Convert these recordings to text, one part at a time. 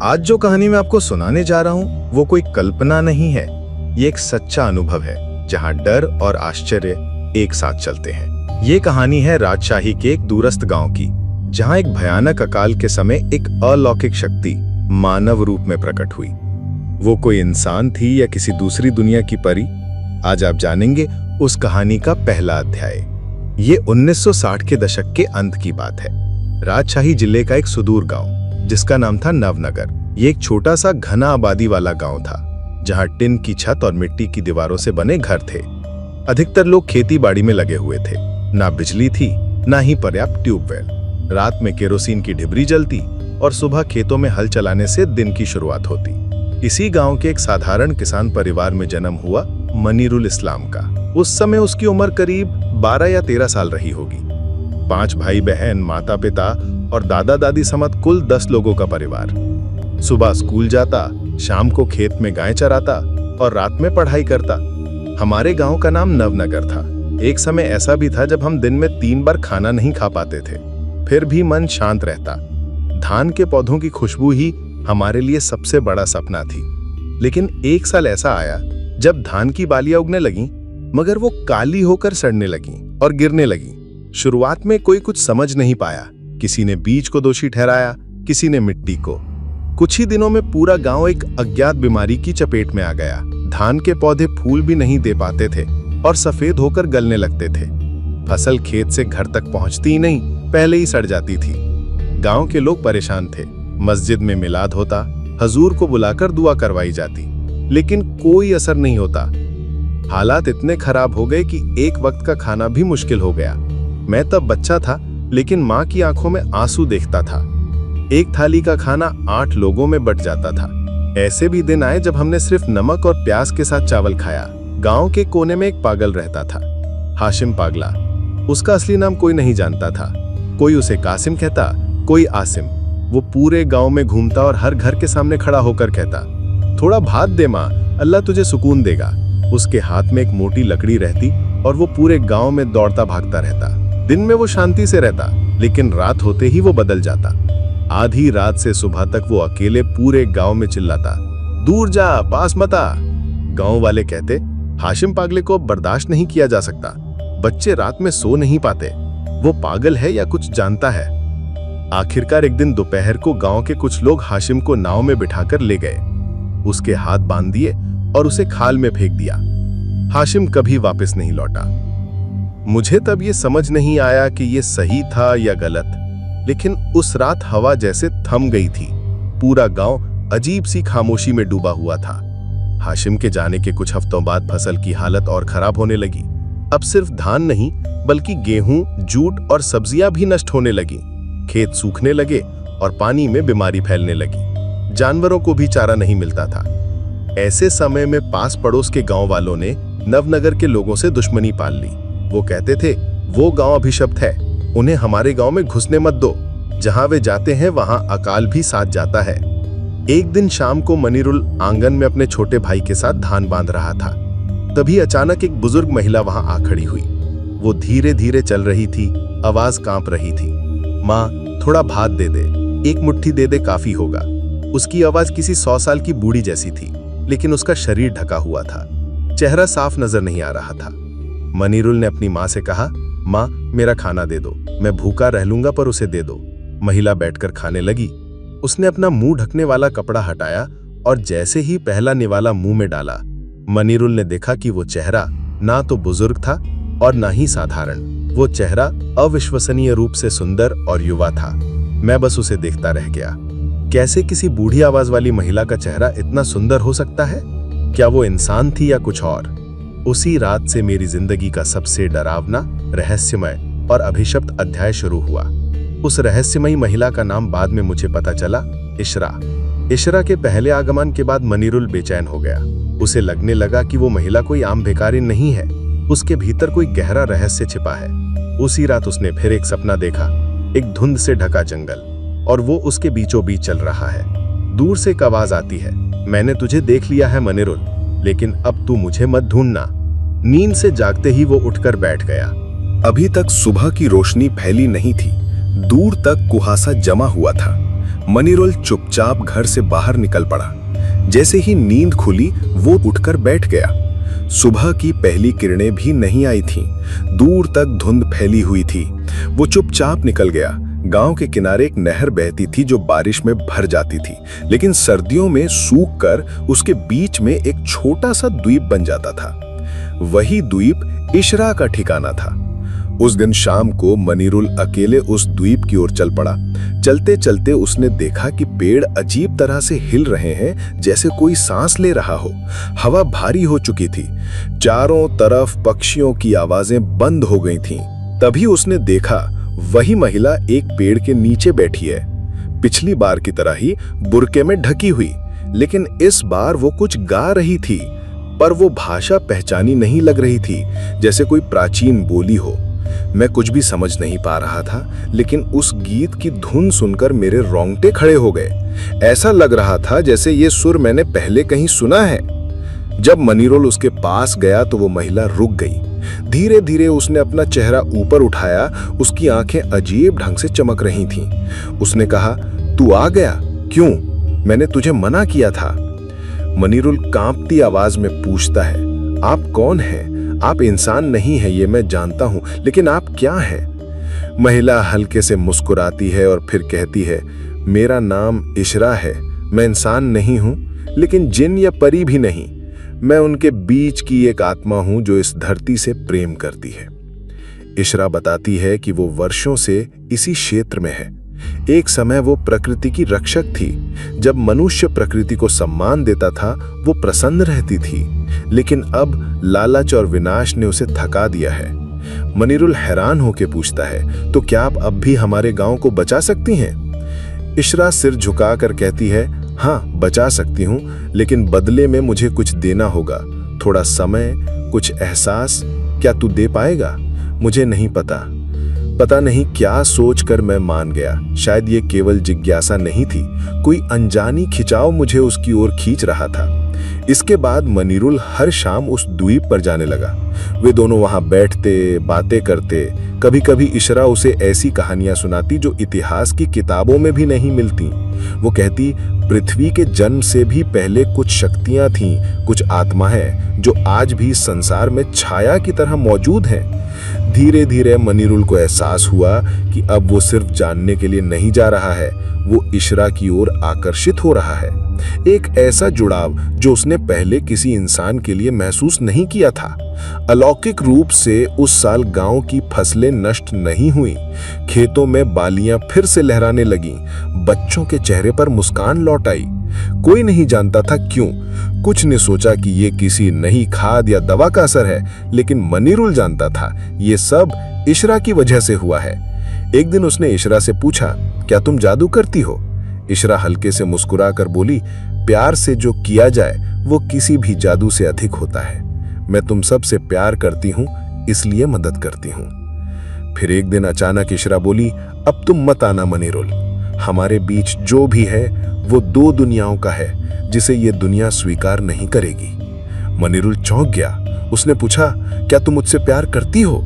आज जो कहानी मैं आपको सुनाने जा रहा हूँ वो कोई कल्पना नहीं है। ये एक सच्चा अनुभव है जहाँ डर और आश्चर्य एक साथ चलते हैं। ये कहानी है राजशाही के एक दूरस्थ गांव की, जहाँ एक भयानक अकाल के समय एक अलौकिक शक्ति मानव रूप में प्रकट हुई। वो कोई इंसान थी या किसी दूसरी दुनिया की परी? आज आप जानेंगे उस कहानी का पहला अध्याय। ये 1960 के दशक के अंत की बात है। राजशाही जिले का एक सुदूर गांव जिसका नाम था नवनगर। ये एक छोटा सा घना आबादी वाला गांव था, जहां टिन की छत और मिट्टी की दीवारों से बने घर थे। अधिकतर लोग खेती बाड़ी में लगे हुए थे। ना बिजली थी, ना ही पर्याप्त ट्यूबवेल। रात में केरोसिन की ढिबरी जलती और सुबह खेतों में हल चलाने से दिन की शुरुआत होती। इसी गांव के एक साधारण किसान परिवार में जन्म हुआ मनीरुल इस्लाम का। उस समय उसकी उम्र करीब 12 या 13 साल रही होगी। 5 भाई बहन, माता पिता और दादा दादी समेत कुल 10 लोगों का परिवार। सुबह स्कूल जाता, शाम को खेत में गाय चराता और रात में पढ़ाई करता। हमारे गांव का नाम नवनगर था। एक समय ऐसा भी था जब हम दिन में 3 बार खाना नहीं खा पाते थे, फिर भी मन शांत रहता। धान के पौधों की खुशबू ही हमारे लिए सबसे बड़ा सपना थी। लेकिन एक साल ऐसा आया जब धान की बालियां उगने लगीं, मगर वो काली होकर सड़ने लगीं और गिरने लगीं। शुरुआत में कोई कुछ समझ नहीं पाया। किसी ने बीज को दोषी ठहराया, किसी ने मिट्टी को। कुछ ही दिनों में पूरा गांव एक अज्ञात बीमारी की चपेट में आ गया। धान के पौधे फूल भी नहीं दे पाते थे और सफेद होकर गलने लगते थे। फसल खेत से घर तक पहुंचती ही नहीं, पहले ही सड़ जाती थी। गांव के लोग परेशान थे। मस्जिद में मिलाद होता, हजूर को बुलाकर दुआ करवाई जाती, लेकिन कोई असर नहीं होता। हालात इतने खराब हो गए कि एक वक्त का खाना भी मुश्किल हो गया। मैं तब बच्चा था, लेकिन माँ की आंखों में आंसू देखता था। एक थाली का खाना 8 लोगों में बंट जाता था। ऐसे भी दिन आए जब हमने सिर्फ नमक और प्याज के साथ चावल खाया। गांव के कोने में एक पागल रहता था, हाशिम पागला। उसका असली नाम कोई नहीं जानता था। कोई उसे कासिम कहता, कोई आसिम। वो पूरे गांव में घूमता और हर घर के सामने खड़ा होकर कहता, थोड़ा भात दे माँ, अल्लाह तुझे सुकून देगा। उसके हाथ में एक मोटी लकड़ी रहती और वो पूरे गांव में दौड़ता भागता रहता। दिन में वो शांति से रहता, लेकिन रात होते ही वो बदल जाता। आधी रात से सुबह तक वो अकेले पूरे गांव में चिल्लाता, दूर जा, पास मत आ। गांव वाले कहते, हाशिम पागले को बर्दाश्त नहीं किया जा सकता। बच्चे रात में सो नहीं पाते। वो पागल है या कुछ जानता है। आखिरकार एक दिन दोपहर को गांव के कुछ लोग हाशिम को नाव में बिठाकर ले गए। उसके हाथ बांध दिए और उसे खाल में फेंक दिया। हाशिम कभी वापस नहीं लौटा। मुझे तब ये समझ नहीं आया कि ये सही था या गलत, लेकिन उस रात हवा जैसे थम गई थी। पूरा गांव अजीब सी खामोशी में डूबा हुआ था। हाशिम के जाने के कुछ हफ्तों बाद फसल की हालत और खराब होने लगी। अब सिर्फ धान नहीं, बल्कि गेहूं, जूट और सब्जियां भी नष्ट होने लगी। खेत सूखने लगे और पानी में बीमारी फैलने लगी। जानवरों को भी चारा नहीं मिलता था। ऐसे समय में पास पड़ोस के गांव वालों ने नवनगर के लोगों से दुश्मनी पाल ली। वो कहते थे, वो गांव अभिशप्त है, उन्हें हमारे गांव में घुसने मत दो। जहां वे जाते हैं वहां अकाल भी साथ जाता है। एक दिन शाम को मनीरुल आंगन में अपने छोटे भाई के साथ धान बांध रहा था। तभी अचानक एक बुजुर्ग महिला वहां आ खड़ी हुई। वो धीरे धीरे चल रही थी, आवाज कांप रही थी। माँ, थोड़ा भात दे दे, एक मुट्ठी दे दे, काफी होगा। उसकी आवाज किसी 100 साल की बूढ़ी जैसी थी, लेकिन उसका शरीर ढका हुआ था। चेहरा साफ नजर नहीं आ रहा था। मनीरुल ने अपनी माँ से कहा, माँ, मेरा खाना दे दो, मैं भूखा रह लूंगा, पर उसे दे दो। महिला बैठकर खाने लगी। उसने अपना मुंह ढकने वाला कपड़ा हटाया और जैसे ही पहला निवाला मुंह में डाला, मनीरुल ने देखा कि वो चेहरा ना तो बुजुर्ग था और ना ही साधारण। वो चेहरा अविश्वसनीय रूप से सुंदर और युवा था। मैं बस उसे देखता रह गया। कैसे किसी बूढ़ी आवाज वाली महिला का चेहरा इतना सुंदर हो सकता है? क्या वो इंसान थी या कुछ और? उसी रात से मेरी जिंदगी का सबसे डरावना, रहस्यमय और अभिशप्त अध्याय शुरू हुआ। उस रहस्यमयी महिला का नाम बाद में मुझे पता चला, इशरा। इशरा के पहले आगमन के बाद मनीरुल बेचैन हो गया। उसे लगने लगा कि वो महिला कोई आम भिखारी नहीं है, उसके भीतर कोई गहरा रहस्य छिपा है। उसी रात उसने फिर एक सपना देखा, एक धुंध से ढका जंगल, और वो उसके बीचों बीच चल रहा है। दूर से एक आवाज आती है, मैंने तुझे देख लिया है मनीरुल, लेकिन अब तू मुझे मत ढूंढना। नींद से जागते ही वो उठकर बैठ गया। अभी तक सुबह की रोशनी फैली नहीं थी। दूर तक कुहासा जमा हुआ था। मनीरुल चुपचाप घर से बाहर निकल पड़ा। जैसे ही नींद खुली वो उठकर बैठ गया। सुबह की पहली किरणें भी नहीं आई थीं। दूर तक धुंध फैली हुई थी। वो चुपचाप निकल गया। गांव के किनारे एक नहर बहती थी जो बारिश में भर जाती थी, लेकिन सर्दियों में सूख कर उसके बीच में एक छोटा सा द्वीप बन जाता था। वही द्वीप इशरा का ठिकाना था। उस दिन शाम को मनीरुल अकेले उस द्वीप की ओर चल पड़ा। चलते चलते उसने देखा कि पेड़ अजीब तरह से हिल रहे हैं, जैसे कोई सांस ले रहा हो। हवा भारी हो चुकी थी। चारों तरफ पक्षियों की आवाजें बंद हो गई थीं। तभी उसने देखा वही महिला एक पेड़ के नीचे बैठी है, पिछली बार की तरह ही बुर्के में ढकी हुई, लेकिन इस बार वो कुछ गा रही थी। पर वो भाषा पहचानी नहीं लग रही थी, जैसे कोई प्राचीन बोली हो। मैं कुछ भी समझ नहीं पा रहा था, लेकिन उस गीत की धुन सुनकर मेरे रोंगटे खड़े हो गए। ऐसा लग रहा था जैसे ये सुर मैंने पहले कहीं सुना है। जब मनीरुल उसके पास गया तो वो महिला रुक गई। धीरे धीरे उसने अपना चेहरा ऊपर उठाया। उसकी आंखें अजीब ढंग से चमक रही थीं। उसने कहा, तू आ गया? क्यों? मैंने तुझे मना किया था। मनीरुल कांपती आवाज में पूछता है, आप कौन हैं? आप इंसान नहीं है, ये मैं जानता हूं, लेकिन आप क्या हैं? महिला हल्के से मुस्कुराती है और फिर कहती है, मेरा नाम इशरा है। मैं इंसान नहीं हूं, लेकिन जिन या परी भी नहीं। मैं उनके बीच की एक आत्मा हूं जो इस धरती से प्रेम करती है। इशरा बताती है कि वो वर्षों से इसी क्षेत्र में है। एक समय वो प्रकृति की रक्षक थी। जब मनुष्य प्रकृति को सम्मान देता था, वो प्रसन्न रहती थी, लेकिन अब लालच और विनाश ने उसे थका दिया है। मनीरुल हैरान होकर पूछता है, तो क्या आप अब भी हमारे गांव को बचा सकती हैं? इशरा सिर झुकाकर कहती है, हाँ, बचा सकती हूँ, लेकिन बदले में मुझे कुछ देना होगा। थोड़ा समय, कुछ एहसास। क्या तू दे पाएगा? मुझे नहीं पता। पता नहीं क्या सोचकर मैं मान गया। शायद ये केवल जिज्ञासा नहीं थी, कोई अनजानी खिंचाव मुझे उसकी ओर खींच रहा था। इसके बाद मनीरुल हर शाम उस द्वीप पर जाने लगा। वे दोनों वहां बैठते, बातें करते। कभी कभी इशरा उसे ऐसी कहानियां सुनाती जो इतिहास की किताबों में भी नहीं मिलती। वो कहती, पृथ्वी के जन्म से भी पहले कुछ शक्तियां थीं, कुछ आत्माएं जो आज भी संसार में छाया की तरह मौजूद हैं। धीरे धीरे मनीरुल को एहसास हुआ कि अब वो सिर्फ जानने के लिए नहीं जा रहा है, वो इशरा की ओर आकर्षित हो रहा है। एक ऐसा जुड़ाव जो उसने पहले किसी इंसान के लिए महसूस नहीं किया था। अलौकिक रूप से उस साल गांव की फसलें नष्ट नहीं हुई। खेतों में बालियां फिर से लहराने लगीं। बच्चों के चेहरे पर मुस्कान लौट आई। कोई नहीं जानता था क्यों। कुछ ने सोचा कि ये किसी नई खाद या दवा का असर है, लेकिन मनीरुल जानता था ये सब इशरा की वजह से हुआ है। एक दिन उसने इशरा से पूछा, क्या तुम जादू करती हो? इशरा हल्के से मुस्कुराकर बोली, प्यार से जो किया जाए वो किसी भी जादू से अधिक होता है। मैं तुम सब से प्यार करती हूँ, इसलिए मदद करती हूँ। फिर एक दिन अचानक इशरा बोली, अब तुम मत आना मनीरुल। हमारे बीच जो भी है वो दो दुनियाओं का है, जिसे ये दुनिया स्वीकार नहीं करेगी। मनीरुल चौंक गया। उसने पूछा, क्या तुम मुझसे प्यार करती हो?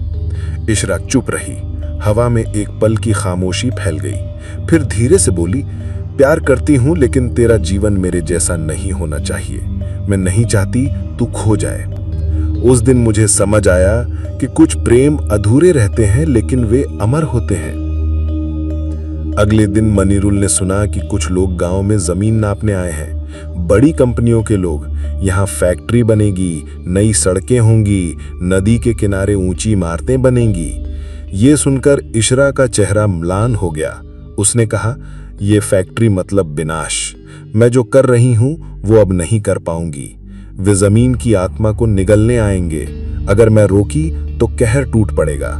इशरा चुप रही। हवा में एक पल की खामोशी फैल गई। फिर धीरे से बोली, प्यार करती हूं, लेकिन तेरा जीवन मेरे जैसा नहीं होना चाहिए। मैं नहीं चाहती तू खो जाए। उस दिन मुझे समझ आया कि कुछ प्रेम अधूरे रहते हैं, लेकिन वे अमर होते हैं। अगले दिन मनीरुल ने सुना कि कुछ लोग गांव में जमीन नापने आए हैं। बड़ी कंपनियों के लोग। यहाँ फैक्ट्री बनेगी, नई सड़कें होंगी, नदी के किनारे ऊंची इमारतें बनेंगी। ये सुनकर इशरा का चेहरा म्लान हो गया। उसने कहा, ये फैक्ट्री मतलब विनाश। मैं जो कर रही हूं वो अब नहीं कर पाऊंगी। वे जमीन की आत्मा को निगलने आएंगे। अगर मैं रोकी तो कहर टूट पड़ेगा।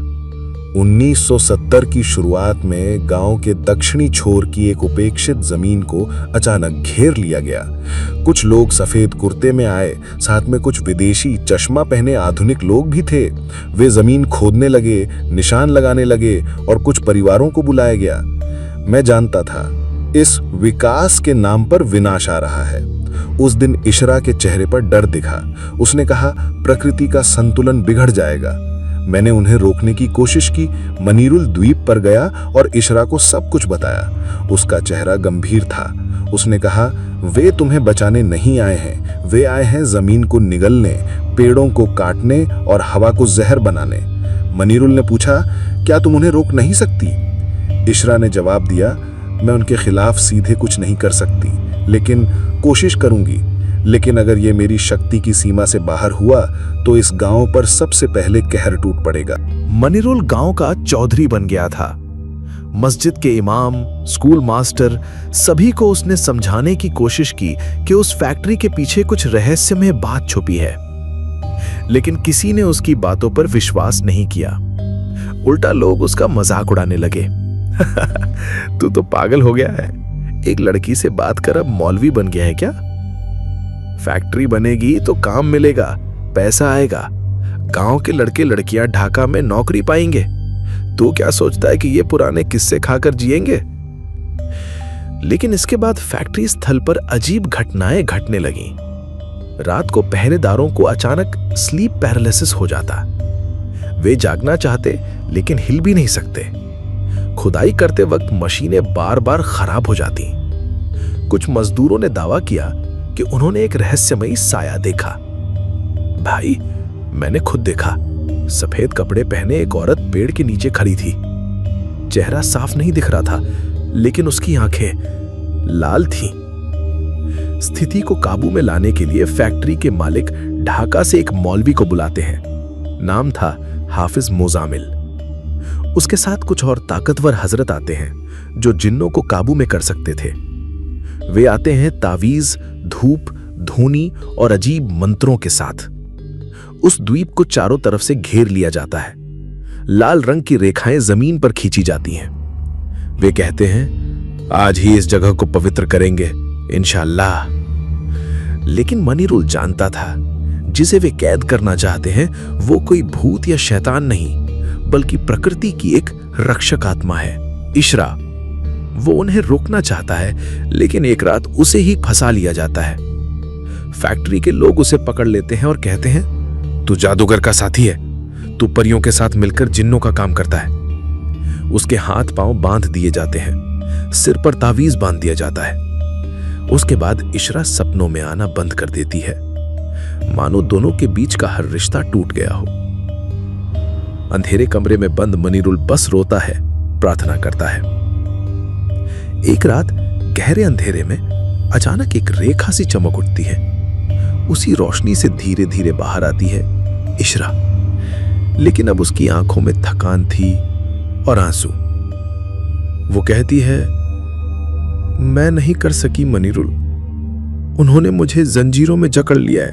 1970 की शुरुआत में गांव के दक्षिणी छोर की एक उपेक्षित जमीन को अचानक घेर लिया गया। कुछ लोग सफेद कुर्ते में आए, साथ में कुछ विदेशी चश्मा पहने आधुनिक लोग भी थे। वे जमीन खोदने लगे, निशान लगाने लगे और कुछ परिवारों को बुलाया गया। मैं जानता था इस विकास के नाम पर विनाश आ रहा है। उस दिन इशरा के चेहरे पर डर दिखा। उसने कहा, प्रकृति का संतुलन बिगड़ जाएगा। मैंने उन्हें रोकने की कोशिश की। मनीरुल द्वीप पर गया और इशरा को सब कुछ बताया। उसका चेहरा गंभीर था। उसने कहा, वे तुम्हें बचाने नहीं आए हैं, वे आए हैं जमीन को निगलने, पेड़ों को काटने और हवा को जहर बनाने। मनीरुल ने पूछा, क्या तुम उन्हें रोक नहीं सकती? इशरा ने जवाब दिया, मैं उनके खिलाफ सीधे कुछ नहीं कर सकती, लेकिन कोशिश करूंगी। लेकिन अगर ये मेरी शक्ति की सीमा से बाहर हुआ तो इस गांव पर सबसे पहले कहर टूट पड़ेगा। मनीरुल गांव का चौधरी बन गया था। मस्जिद के इमाम, स्कूल मास्टर, सभी को उसने समझाने की कोशिश की कि उस फैक्ट्री के पीछे कुछ रहस्यमय बात छुपी है, लेकिन किसी ने उसकी बातों पर विश्वास नहीं किया। उल्टा लोग उसका मजाक उड़ाने लगे। तू तो पागल हो गया है, एक लड़की से बात कर अब मौलवी बन गया है क्या? फैक्ट्री बनेगी तो काम मिलेगा, पैसा आएगा, गांव के लड़के लड़कियां ढाका में नौकरी पाएंगे। तू क्या सोचता है कि ये पुराने किस्से खाकर जिएंगे? लेकिन इसके बाद फैक्ट्री स्थल पर अजीब घटनाएं घटने लगीं। रात को पहरेदारों को अचानक स्लीप पैरालिसिस हो जाता। वे जागना चाहते लेकिन हिल भी नहीं सकते। खुदाई करते वक्त मशीनें बार बार खराब हो जाती। कुछ मजदूरों ने दावा किया कि उन्होंने एक रहस्यमयी साया देखा। भाई, मैंने खुद देखा। सफेद कपड़े पहने एक औरत पेड़ के नीचे खड़ी थी। चेहरा साफ नहीं दिख रहा था, लेकिन उसकी आंखें लाल थीं। स्थिति को काबू में लाने के लिए फैक्ट्री के मालिक ढाका से एक मौलवी को बुलाते हैं। नाम था हाफिज मोजामिल। उसके साथ कुछ और ताकतवर हजरत आते हैं जो जिन्नों को काबू में कर सकते थे। वे आते हैं तावीज, धूप, धूनी और अजीब मंत्रों के साथ। उस द्वीप को चारों तरफ से घेर लिया जाता है। लाल रंग की रेखाएं जमीन पर खींची जाती हैं। वे कहते हैं, आज ही इस जगह को पवित्र करेंगे इंशाअल्लाह। लेकिन मनीरुल जानता था, जिसे वे कैद करना चाहते हैं वो कोई भूत या शैतान नहीं, बल्कि प्रकृति की एक रक्षक आत्मा है, इशरा। वो उन्हें रोकना चाहता है, लेकिन एक रात उसे ही फंसा लिया जाता है। फैक्ट्री के लोग उसे पकड़ लेते हैं और कहते हैं, तू जादूगर का साथी है, तू परियों के साथ मिलकर जिन्नों का काम करता है। उसके हाथ पांव बांध दिए जाते हैं, सिर पर तावीज बांध दिया जाता है। उसके बाद इशरा सपनों में आना बंद कर देती है, मानो दोनों के बीच का हर रिश्ता टूट गया हो। अंधेरे कमरे में बंद मनीरुल बस रोता है, प्रार्थना करता है। एक रात गहरे अंधेरे में अचानक एक रेखा सी चमक उठती है। उसी रोशनी से धीरे धीरे बाहर आती है इशरा, लेकिन अब उसकी आंखों में थकान थी और आंसू। वो कहती है, मैं नहीं कर सकी मनीरुल, उन्होंने मुझे जंजीरों में जकड़ लिया है।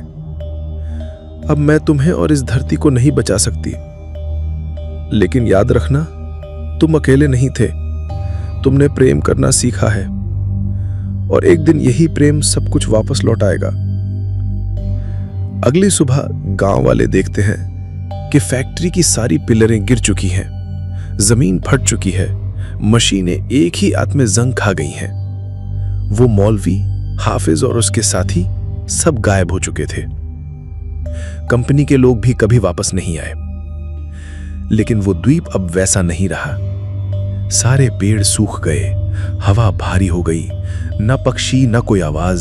अब मैं तुम्हें और इस धरती को नहीं बचा सकती। लेकिन याद रखना, तुम अकेले नहीं थे, तुमने प्रेम करना सीखा है और एक दिन यही प्रेम सब कुछ वापस लौटाएगा। अगली सुबह गांव वाले देखते हैं कि फैक्ट्री की सारी पिलरें गिर चुकी हैं, जमीन फट चुकी है, मशीनें एक ही रात में जंग खा गई हैं। वो मौलवी, हाफिज और उसके साथी सब गायब हो चुके थे। कंपनी के लोग भी कभी वापस नहीं आए। लेकिन वो द्वीप अब वैसा नहीं रहा। सारे पेड़ सूख गए, हवा भारी हो गई, न पक्षी न कोई आवाज,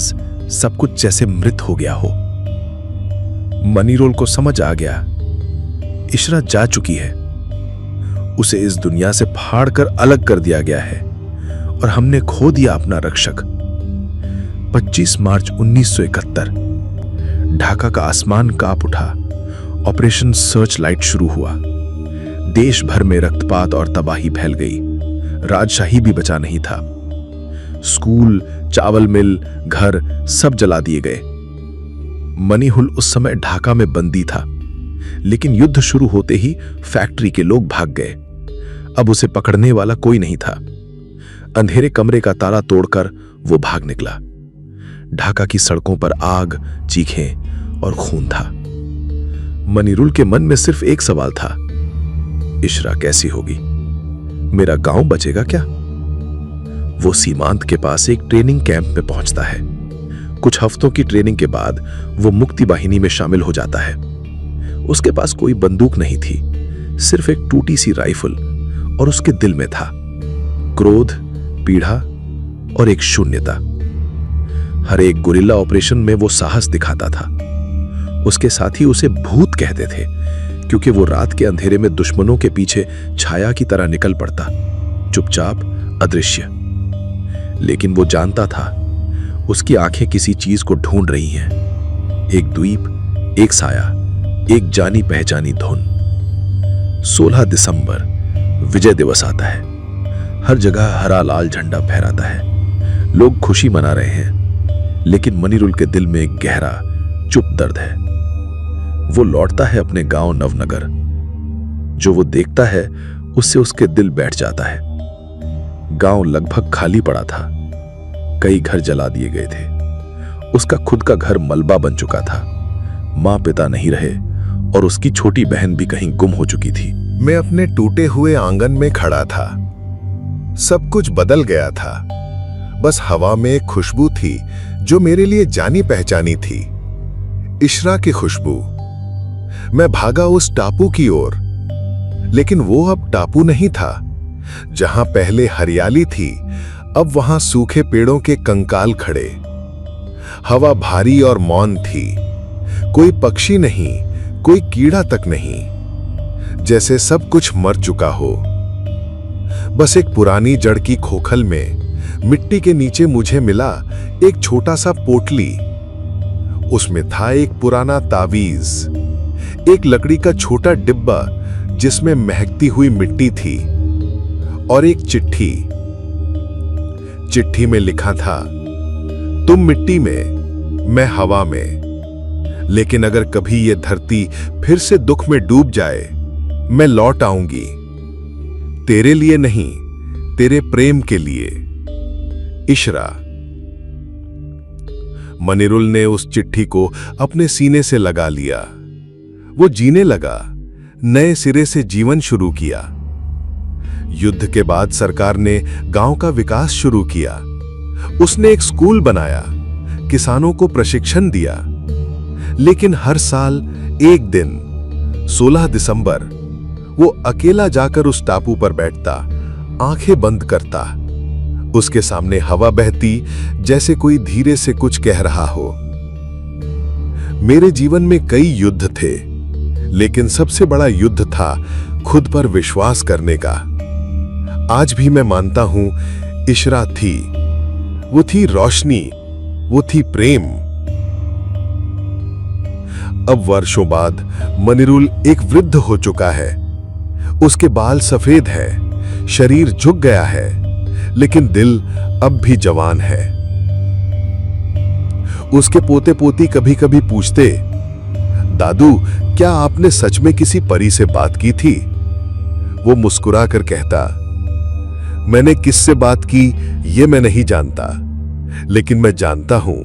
सब कुछ जैसे मृत हो गया हो। मनीरुल को समझ आ गया, इशरा जा चुकी है, उसे इस दुनिया से फाड़ कर अलग कर दिया गया है और हमने खो दिया अपना रक्षक। 25 मार्च 1971 ढाका का आसमान कांप उठा। ऑपरेशन सर्च लाइट शुरू हुआ। देश भर में रक्तपात और तबाही फैल गई। राजशाही भी बचा नहीं था। स्कूल, चावल मिल, घर सब जला दिए गए। मनीहुल उस समय ढाका में बंदी था, लेकिन युद्ध शुरू होते ही फैक्ट्री के लोग भाग गए। अब उसे पकड़ने वाला कोई नहीं था। अंधेरे कमरे का ताला तोड़कर वो भाग निकला। ढाका की सड़कों पर आग, चीखें और खून था। मनीरुल के मन में सिर्फ एक सवाल था, इशरा कैसी होगी? मेरा गांव बचेगा क्या? वो सीमांत के पास एक ट्रेनिंग कैंप में पहुंचता है। कुछ हफ्तों की ट्रेनिंग के बाद वो मुक्ति बाहिनी में शामिल हो जाता है। उसके पास कोई बंदूक नहीं थी, सिर्फ एक टूटी सी राइफल और उसके दिल में था क्रोध, पीड़ा और एक शून्यता। हर एक गुरिल्ला ऑपरेशन में वो साहस दिखाता था। उसके साथी उसे भूत कहते थे क्योंकि वो रात के अंधेरे में दुश्मनों के पीछे छाया की तरह निकल पड़ता, चुपचाप, अदृश्य। लेकिन वो जानता था उसकी आंखें किसी चीज को ढूंढ रही हैं। एक द्वीप, एक साया, एक जानी पहचानी धुन। 16 दिसंबर विजय दिवस आता है। हर जगह हरा लाल झंडा फहराता है। लोग खुशी मना रहे हैं, लेकिन मनीरुल के दिल में एक गहरा चुप दर्द है। वो लौटता है अपने गांव नवनगर। जो वो देखता है उससे उसके दिल बैठ जाता है। गांव लगभग खाली पड़ा था। कई घर जला दिए गए थे। उसका खुद का घर मलबा बन चुका था। मां पिता नहीं रहे और उसकी छोटी बहन भी कहीं गुम हो चुकी थी। मैं अपने टूटे हुए आंगन में खड़ा था। सब कुछ बदल गया था। बस हवा में एक खुशबू थी जो मेरे लिए जानी पहचानी थी, इशरा की खुशबू। मैं भागा उस टापू की ओर, लेकिन वो अब टापू नहीं था। जहां पहले हरियाली थी, अब वहां सूखे पेड़ों के कंकाल खड़े। हवा भारी और मौन थी। कोई पक्षी नहीं, कोई कीड़ा तक नहीं, जैसे सब कुछ मर चुका हो। बस एक पुरानी जड़ की खोखल में मिट्टी के नीचे मुझे मिला एक छोटा सा पोटली। उसमें था एक पुराना तावीज, एक लकड़ी का छोटा डिब्बा जिसमें महकती हुई मिट्टी थी, और एक चिट्ठी। चिट्ठी में लिखा था, तुम मिट्टी में, मैं हवा में, लेकिन अगर कभी ये धरती फिर से दुख में डूब जाए, मैं लौट आऊंगी। तेरे लिए नहीं, तेरे प्रेम के लिए, इशरा। मनीरुल ने उस चिट्ठी को अपने सीने से लगा लिया। वो जीने लगा, नए सिरे से जीवन शुरू किया। युद्ध के बाद सरकार ने गांव का विकास शुरू किया। उसने एक स्कूल बनाया, किसानों को प्रशिक्षण दिया। लेकिन हर साल एक दिन 16 दिसंबर वो अकेला जाकर उस टापू पर बैठता, आंखें बंद करता। उसके सामने हवा बहती, जैसे कोई धीरे से कुछ कह रहा हो। मेरे जीवन में कई युद्ध थे, लेकिन सबसे बड़ा युद्ध था खुद पर विश्वास करने का। आज भी मैं मानता हूं, इशरा थी। वो थी रोशनी, वो थी प्रेम। अब वर्षों बाद मनीरुल एक वृद्ध हो चुका है। उसके बाल सफेद हैं, शरीर झुक गया है, लेकिन दिल अब भी जवान है। उसके पोते पोती कभी कभी पूछते, दादू, क्या आपने सच में किसी परी से बात की थी? वो मुस्कुरा कर कहता, मैंने किससे बात की ये मैं नहीं जानता, लेकिन मैं जानता हूं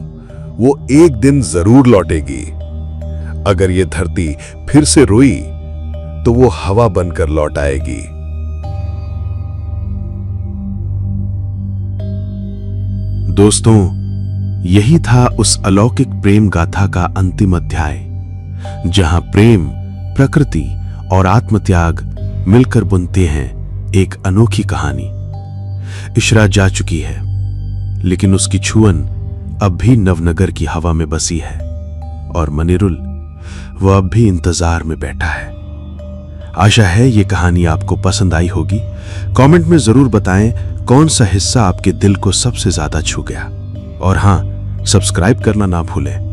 वो एक दिन जरूर लौटेगी। अगर ये धरती फिर से रोई तो वो हवा बनकर लौट आएगी। दोस्तों, यही था उस अलौकिक प्रेम गाथा का अंतिम अध्याय, जहां प्रेम, प्रकृति और आत्मत्याग मिलकर बुनते हैं एक अनोखी कहानी। इशरा जा चुकी है, लेकिन उसकी छुअन अब भी नवनगर की हवा में बसी है, और मनीरुल वो अब भी इंतजार में बैठा है। आशा है ये कहानी आपको पसंद आई होगी। कमेंट में जरूर बताएं कौन सा हिस्सा आपके दिल को सबसे ज्यादा छू गया। और हां, सब्सक्राइब करना ना भूलें